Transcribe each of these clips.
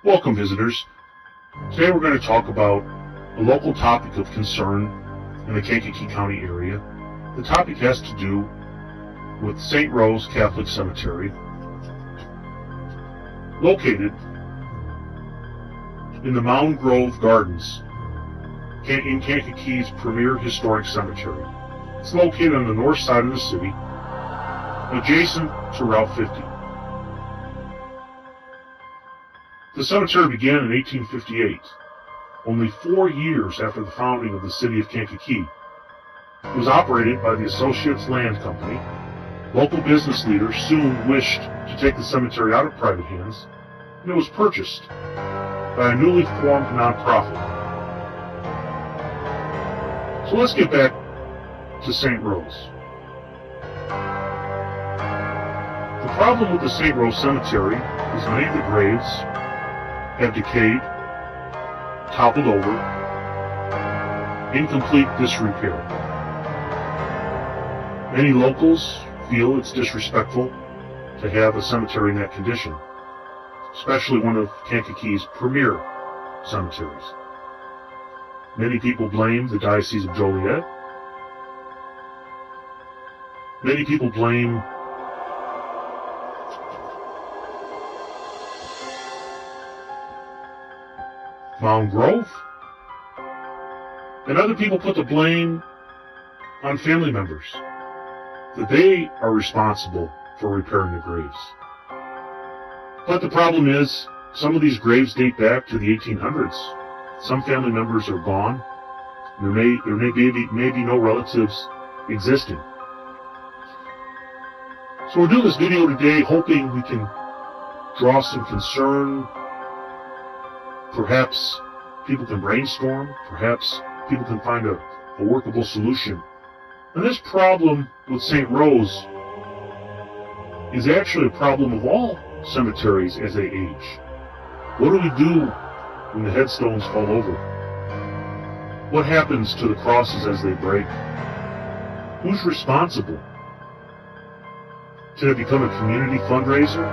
Welcome, visitors. Today we're going to talk about a local topic of concern in the Kankakee County area. The topic has to do with St. Rose Catholic Cemetery, located in the Mound Grove Gardens in Kankakee's premier historic cemetery. It's located on the north side of the city, adjacent to Route 50. The cemetery began in 1858, only 4 years after the founding of the city of Kankakee. It was operated by the Associates Land Company. Local business leaders soon wished to take the cemetery out of private hands, and it was purchased by a newly formed nonprofit. So let's get back to St. Rose. The problem with the St. Rose Cemetery is many of the graves have decayed, toppled over, incomplete disrepair. Many locals feel it's disrespectful to have a cemetery in that condition, especially one of Kankakee's premier cemeteries. Many people blame the Diocese of Joliet. Many people blame Mound Grove, and other people put the blame on family members, that they are responsible for repairing the graves. But the problem is, some of these graves date back to the 1800s. Some family members are gone. There may be no relatives existing. So we're doing this video today hoping we can draw some concern. Perhaps people can brainstorm. Perhaps people can find a workable solution. And this problem with St. Rose is actually a problem of all cemeteries as they age. What do we do when the headstones fall over? What happens to the crosses as they break? Who's responsible? Can it become a community fundraiser?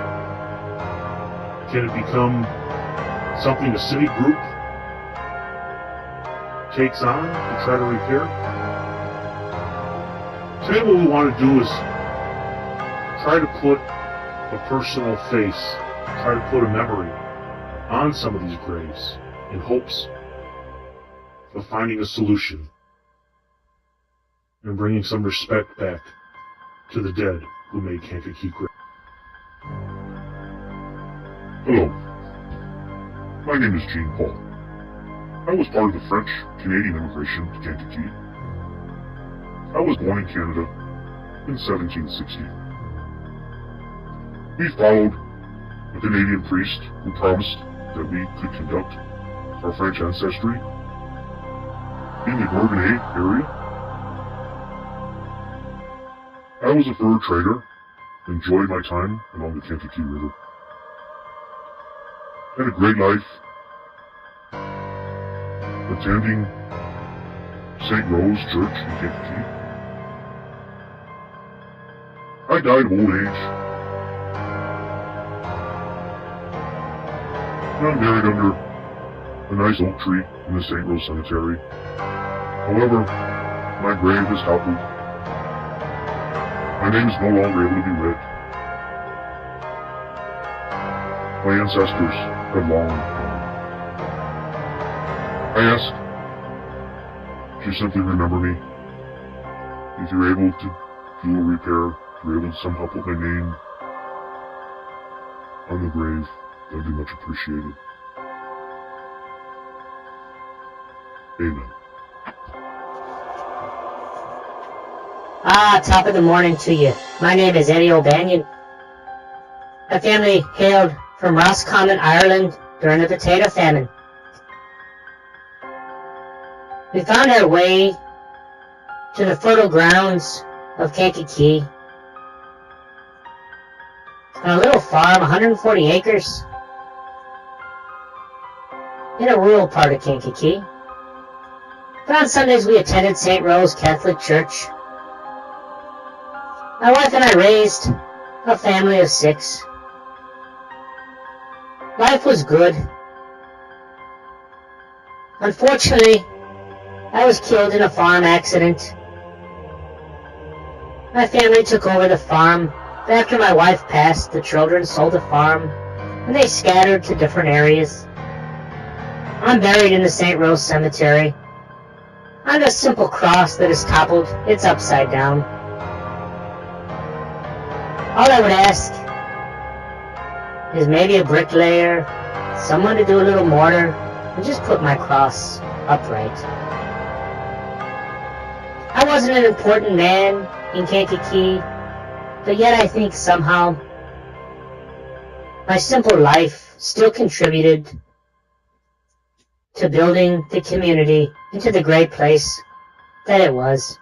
Can it become something a city group takes on to try to repair? Today what we want to do is try to put a personal face, try to put a memory on some of these graves in hopes of finding a solution and bringing some respect back to the dead who made Kankakee great. Hello. My name is Jean Paul. I was part of the French-Canadian immigration to Kankakee. I was born in Canada in 1760. We followed a Canadian priest who promised that we could conduct our French ancestry in the Bourbonnais area. I was a fur trader, enjoyed my time along the Kankakee River. Had a great life attending St. Rose Church in Kankakee. I died of old age. And I'm buried under a nice oak tree in the St. Rose Cemetery. However, my grave is toppled. My name is no longer able to be read. My ancestors have long gone. I ask if you simply remember me. If you're able to do a repair, if you're able to somehow put my name on the grave, that'd be much appreciated. Amen. Top of the morning to you. My name is Eddie O'Banion. My family hailed from Roscommon, Ireland during the potato famine. We found our way to the fertile grounds of Kankakee on a little farm, 140 acres, in a rural part of Kankakee. But on Sundays we attended St. Rose Catholic Church. My wife and I raised a family of 6. Life was good. Unfortunately, I was killed in a farm accident. My family took over the farm. After my wife passed, the children sold the farm, and they scattered to different areas. I'm buried in the St. Rose Cemetery. On a simple cross that is toppled, it's upside down. All I would ask is maybe a bricklayer, someone to do a little mortar, and just put my cross upright. I wasn't an important man in Kankakee, but yet I think somehow my simple life still contributed to building the community into the great place that it was.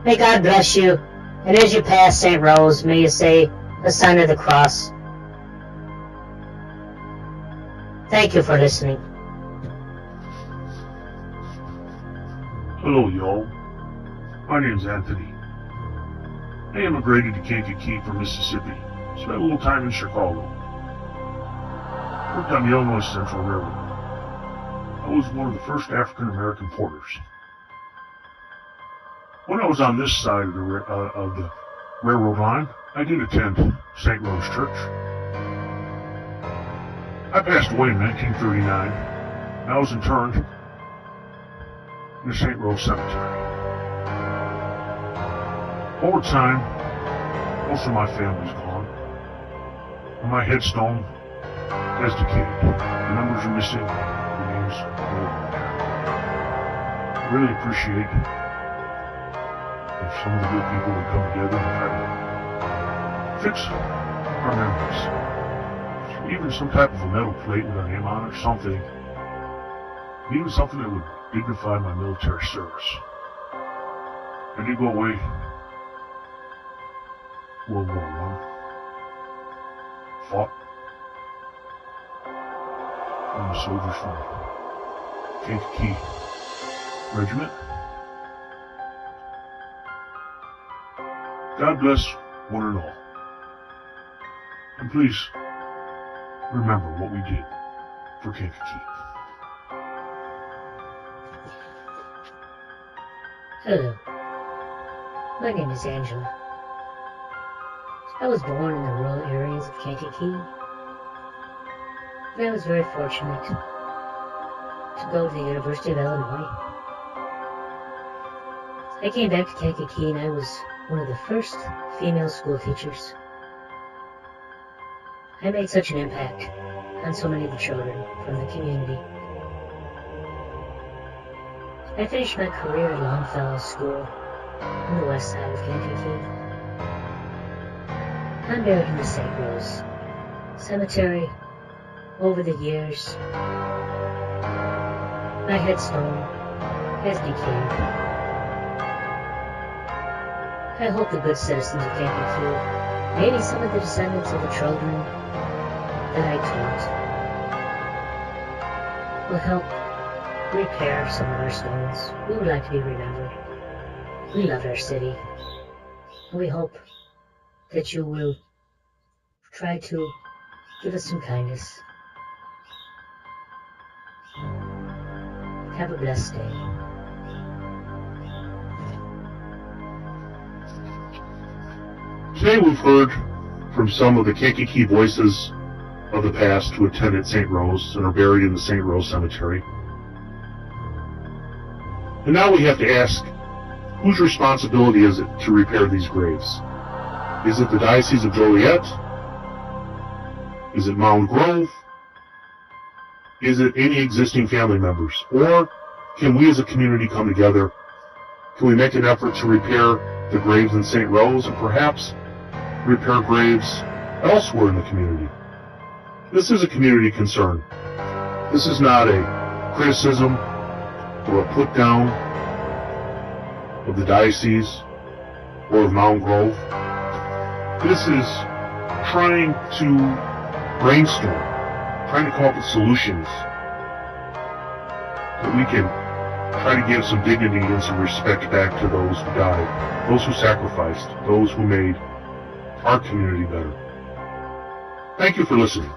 May God bless you, and as you pass St. Rose, may you say the sign of the cross. Thank you for listening. Hello, y'all. My name's Anthony. I immigrated to Kankakee from Mississippi. Spent a little time in Chicago. Worked on the Illinois Central Railroad. I was one of the first African-American porters. When I was on this side of the railroad line, I did attend St. Rose Church. I passed away in 1939, and I was interred in the St. Rose Cemetery. Over time, most of my family's gone, and my headstone has decayed. The numbers are missing, the names are no longer there. I really appreciate if some of the good people would come together and try to fix our memories. Even some type of a metal plate with our name on it or something. Even something that would dignify my military service. I did go away World War I. Fought. I'm a soldier from Kankakee Regiment. God bless one and all. And please, remember what we did for Kankakee. Hello. My name is Angela. I was born in the rural areas of Kankakee, and I was very fortunate to go to the University of Illinois. I came back to Kankakee and I was one of the first female school teachers. I made such an impact on so many of the children from the community. I finished my career at Longfellow School on the west side of Kankakee. I'm buried in the St. Rose Cemetery. Over the years, my headstone has decayed. I hope the good citizens of Kankakee, maybe some of the descendants of the children that I taught, will help repair some of our stones. We would like to be remembered. We love our city. We hope that you will try to give us some kindness. Have a blessed day. Today we've heard from some of the Kankakee voices of the past who attended St. Rose and are buried in the St. Rose Cemetery. And now we have to ask, whose responsibility is it to repair these graves? Is it the Diocese of Joliet? Is it Mound Grove? Is it any existing family members? Or can we as a community come together? Can we make an effort to repair the graves in St. Rose and perhaps repair graves elsewhere in the community? This is a community concern. This is not a criticism or a put down of the diocese or of Mound Grove. This is trying to brainstorm, trying to come up with solutions that we can try to give some dignity and some respect back to those who died, those who sacrificed, those who made our community better. Thank you for listening.